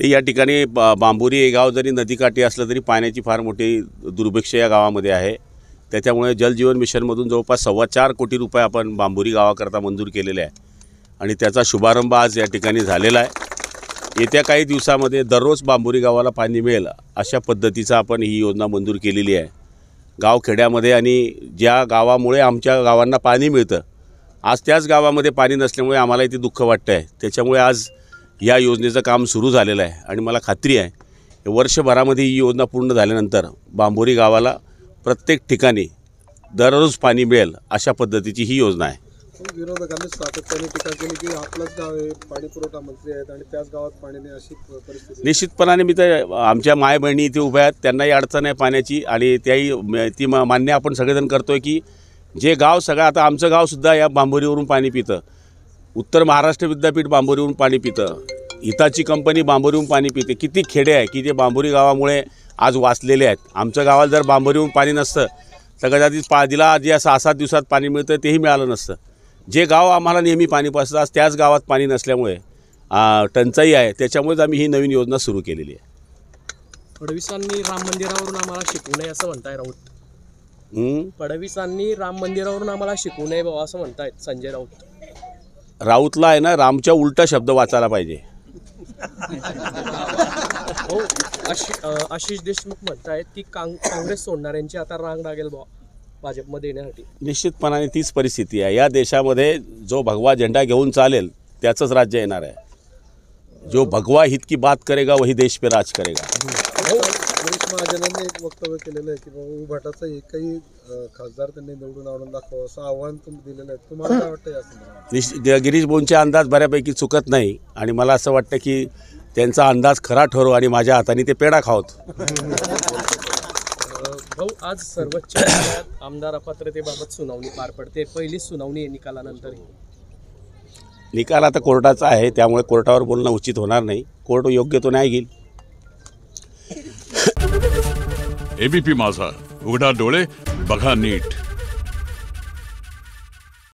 या ठिकाणी बांबोरी हे गाव जरी नदीकाठी असलं तरी पाण्याची फार मोठी दुर्भिक्ष या गावामध्ये आहे। त्याच्यामुळे जलजीवन मिशनमधून जवळपास 4.25 कोटी रुपये आपण बांबोरी गावाकरता मंजूर केलेले आहे आणि त्याचा शुभारंभ आज या ठिकाणी झालेला आहे। येत्या काही दिवसामध्ये दररोज बांबोरी गावाला पाणी मिळेल अशा पद्धतीचा आपण ही योजना मंजूर केलेली आहे। गावखेड्यामध्ये आणि ज्या गावामुळे आमच्या गावांना पाणी मिळतं, आज त्याच गावामध्ये पाणी नसल्यामुळे आम्हाला इथे दुःख वाटतं आहे। त्याच्यामुळे आज या योजनेचं काम सुरू झालेलं आहे आणि मला खात्री आहे वर्षभरामध्ये ही योजना पूर्ण झाल्यानंतर बांबोरी गावाला प्रत्येक ठिकाणी दररोज पाणी मिळेल अशा पद्धतीची ही योजना आहे। विरोधकांनी सातत्याने टीका केली की आपलंच गाव आहे, पाणी पुरवठा मंत्री आहेत आणि त्याच गावात पाणी नाही अशी परिस्थिती। निश्चितपणाने मी तर आमच्या माय बहिणी इथे उभ्या आहेत, त्यांनाही अडचण आहे पाण्याची आणि ती मान्य आपण सगळेजण करतोय की जे गाव सगळं आता आमचं गावसुद्धा या बांबोरीवरून पाणी पितं, उत्तर महाराष्ट्र विद्यापीठ बांबोरीवरून पाणी पितं, हिताची कंपनी बांबोरीवरून पाणी पिते। किती खेडे आहे की जे बांबोरी गावामुळे आज वाचलेले आहेत। आमच्या गावाला जर बांबोरीवरून पाणी नसतं तर कदाचित दिला जे 6-7 दिवसात पाणी मिळतं तेही मिळालं नसतं। जे गाव आम्हाला नेहमी पाणी पाजतं आज त्याच गावात पाणी नसल्यामुळे टंचाई आहे, त्याच्यामुळेच आम्ही ही नवीन योजना सुरू केलेली आहे। फडणवीसांनी राम मंदिरावरून आम्हाला शिकवू नये असं म्हणताय राऊत। फडणवीसांनी राम मंदिरावरून आम्हाला शिकवू नये बाबा असं म्हणतायत संजय राऊत। राऊतला आहे ना रामच्या उलटा शब्द वाचायला पाहिजे। हो, आशिष देशमुख म्हणतायत की काँग्रेस सोडणाऱ्यांची आता रांग लागेल भाजपमध्ये येण्यासाठी। निश्चितपणाने तीच परिस्थिती आहे। या देशामध्ये जो भगवा झेंडा घेऊन चालेल त्याचंच राज्य येणार आहे। जो भगवा हित की बात करेगा वही देश पे राज करेगा। गिरीश महाजनांनी एक वक्तव्य केलेलं आहे की बाबा उभाटाचा एकही खासदार त्यांनी निवडून आणून दाखवा असं आव्हान तुम्ही दिलेलं आहे, तुम्हाला काय वाटतं या संदर्भात? गिरीश भाऊंचे अंदाज बऱ्यापैकी चुकत नाही आणि मला असं वाटतं की त्यांचा अंदाज खरा ठरो आणि माझ्या हाताने ते पेढा खावत। भाऊ, आज सर्वोच्च न्यायालयात आमदार अपात्रतेबाबत सुनावणी पार पडते, पहिलीच सुनावणी आहे निकालानंतर। निकाल आता कोर्टाचा आहे त्यामुळे कोर्टावर बोलणं उचित होणार नाही। कोर्ट योग्य तो न्याय घेईल। एबीपी माझा, उघडा डोळे बघा नीट।